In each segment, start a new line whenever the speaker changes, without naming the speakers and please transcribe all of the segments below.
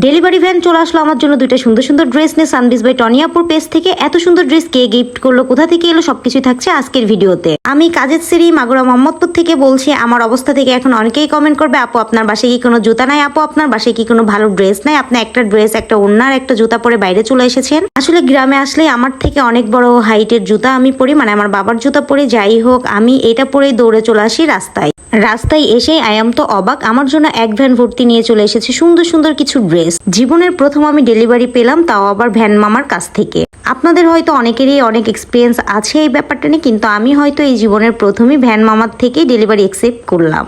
Delivery van চলে আসলো আমার জন্য দুইটা সুন্দর সুন্দর ড্রেস নিয়ে সানবিজ বাই টনিয়াপুর পেজ থেকে। এত সুন্দর ড্রেস কে গিফট করলো, কোথা থেকে এলো, সবকিছুই থাকছে আজকের ভিডিওতে। আমি কাজের সিরি মাগুরা মোহাম্মদপুর থেকে বলছি। আমার অবস্থা থেকে এখন অনেকেই কমেন্ট করবে, আপু আপনার বাসায় কি কোনো জুতা নাই, আপু আপনার বাসায় কি কোনো ভালো ড্রেস নাই, আপনি একটা ড্রেস একটা ওড়নার একটা জুতা পরে বাইরে চলে এসেছেন। আসলে গ্রামে আসলে আমার থেকে অনেক বড় হাইটের জুতা আমি পরি, মানে আমার বাবার জুতা পরে, যাই হোক আমি এটা পরেই দৌড়ে চলে আসি রাস্তায় এসেই আই এম তো অবাক, আমার জন্য এক ভ্যান ভর্তি নিয়ে চলে এসেছে সুন্দর সুন্দর কিছু ড্রেস। জীবনের প্রথম আমি ডেলিভারি পেলাম, তাও আবার ভ্যান মামার কাছ থেকে। আপনাদের হয়তো অনেকেরই অনেক এক্সপিরিয়েন্স আছে এই ব্যাপারটা নিয়ে, কিন্তু আমি হয়তো এই জীবনের প্রথমই ভ্যান মামার থেকেই ডেলিভারি অ্যাকসেপ্ট করলাম।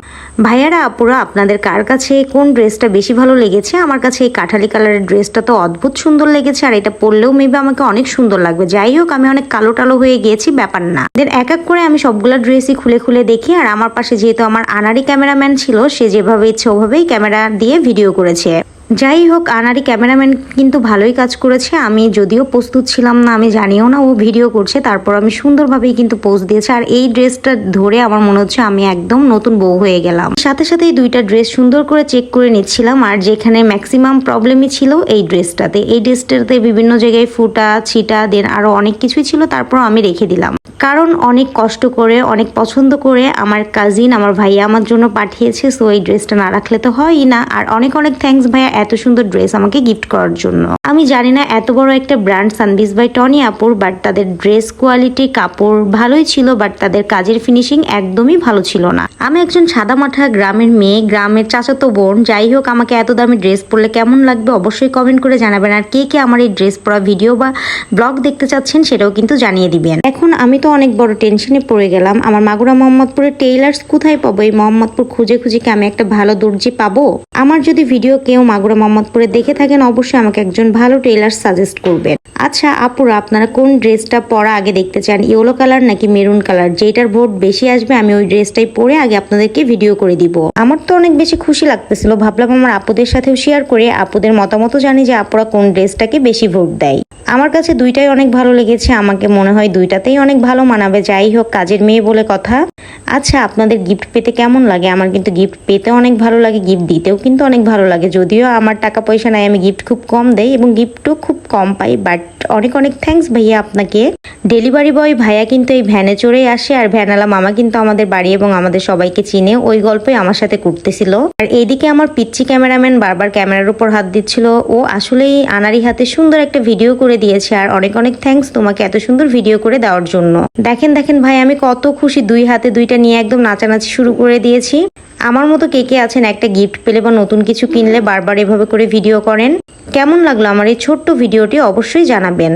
ভাইয়ারা আপুরা, আপনাদের কার কাছে কোন ড্রেসটা বেশি ভালো লেগেছে? আমার কাছে এই কাঠালি কালারের ড্রেসটা তো অদ্ভুত সুন্দর লেগেছে, আর এটা পরলেও মেবি আমাকে অনেক সুন্দর লাগবে। যাই হোক, আমি অনেক কালো টালো হয়ে গিয়েছি, ব্যাপার না। দেন এক এক করে আমি সবগুলো ড্রেসই খুলে খুলে দেখি, আর আমার পাশে যেহেতু আমার আনারি ক্যামেরাম্যান ছিল, সে যেভাবে ইচ্ছে ওভাবেই ক্যামেরা দিয়ে ভিডিও করেছে। যাই হোক, আনারি ক্যামেরাম্যান কিন্তু ভালোই কাজ করেছে। আমি যদিও প্রস্তুত ছিলাম না, আমি জানিও না ও ভিডিও করছে, তারপর আমি সুন্দরভাবেই কিন্তু পোজ দিয়েছে। আর এই ড্রেসটা ধরে আমার মনে হচ্ছে আমি একদম নতুন বউ হয়ে গেলাম। সাথে সাথে এই দুইটা ড্রেস সুন্দর করে চেক করে নিচ্ছিলাম, আর যেখানে ম্যাক্সিমাম প্রবলেমই ছিল এই ড্রেসটাতে বিভিন্ন জায়গায় ফুটা ছিটা দেন আরো অনেক কিছুই ছিল, তারপর আমি রেখে দিলাম। কারণ অনেক কষ্ট করে অনেক পছন্দ করে আমার কাজিন আমার ভাইয়া আমার জন্য পাঠিয়েছে, সো এই ড্রেসটা না রাখলে তো হয়ই না। আর অনেক অনেক থ্যাঙ্কস ভাইয়া এত সুন্দর ড্রেস আমাকে গিফট করার জন্য। আমি জানি না এত বড় একটা ব্র্যান্ড সানবিজ বাই টনিয়াপুর, বাট তাদের ড্রেস কোয়ালিটি কাপড় ভালোই ছিল, বাট তাদের কাজের ফিনিশিং একদমই ভালো ছিল না। আমি একজন সাদামাঠা গ্রামের মেয়ে, গ্রামের চাচাতো বোন। যাই হোক, আমাকে এত দামি ড্রেস পরলে কেমন লাগবে অবশ্যই কমেন্ট করে জানাবেন। আর কে কে আমার এই ড্রেস পরা ভিডিও বা ব্লগ দেখতে চাচ্ছেন সেটাও কিন্তু জানিয়ে দিবেন। এখন আমি তো অনেক বড় টেনশনে পড়ে গেলাম, আমার মাগুরা মোহাম্মদপুরের টেইলার্স কোথায় পাবো? এই মোহাম্মদপুর খুঁজে খুঁজে কি আমি একটা ভালো দর্জি পাবো? আমার যদি ভিডিও কেউ মাগুরা মোহাম্মদপুরে দেখে থাকেন, অবশ্যই আমাকে একজন ভালো টেইলার সাজেস্ট করবেন। আচ্ছা আপুরা, আপনারা কোন ড্রেসটা পরা আগে দেখতে চান, ইয়েলো কালার নাকি মেরুন কালার? যেটার ভোট বেশি আসবে আমি ওই ড্রেসটাই পরে আগে আপনাদেরকে ভিডিও করে দিব। আমার তো অনেক বেশি খুশি লাগতেছিল, ভাবলাম আমার আপুদের সাথেও শেয়ার করে আপুদের মতামত জানি যে আপুরা কোন ড্রেসটাকে বেশি ভোট দেয়। আমার কাছে দুইটাই অনেক ভালো লেগেছে, আমাকে মনে হয় দুইটাতেই অনেক ভালো মানাবে। যাই হোক, কাজের মেয়ে বলে কথা। আচ্ছা, আপনাদের গিফট পেতে কেমন লাগে? আমার কিন্তু গিফট পেতে অনেক ভালো লাগে, গিফট দিতেও কিন্তু অনেক ভালো লাগে। যদিও আমার টাকা পয়সা নাই, আমি গিফট খুব কম দেই এবং গিফটও খুব কম পাই, বাট অনেক অনেক থ্যাঙ্কস ভাইয়া আপনাকে। ডেলিভারি বয় ভাইয়া কিন্তু এই ভ্যানে চড়েই আসে, আর ভ্যানালা মামা কিন্তু আমাদের বাড়ি এবং আমাদের সবাইকে চিনে, ওই গল্পই আমার সাথে করতেছিল। আর এইদিকে আমার পিচ্ছি ক্যামেরাম্যান বারবার ক্যামেরার উপর হাত দিচ্ছিল। ও আসলেই আনারি হাতে সুন্দর একটা ভিডিও করে দিয়েছে, আর অনেক অনেক থ্যাঙ্কস তোমাকে এত সুন্দর ভিডিও করে দেওয়ার জন্য। দেখেন দেখেন ভাই, আমি কত খুশি, দুই হাতে দুইটা নিয়ে একদম নাচানাচি শুরু করে দিয়েছি। আমার মতো কে কে আছেন একটা গিফট পেলে বা নতুন কিছু কিনলে বারবার এভাবে করে ভিডিও করেন? কেমন লাগলো আমার এই ছোট্ট ভিডিওটি অবশ্যই জানাবেন।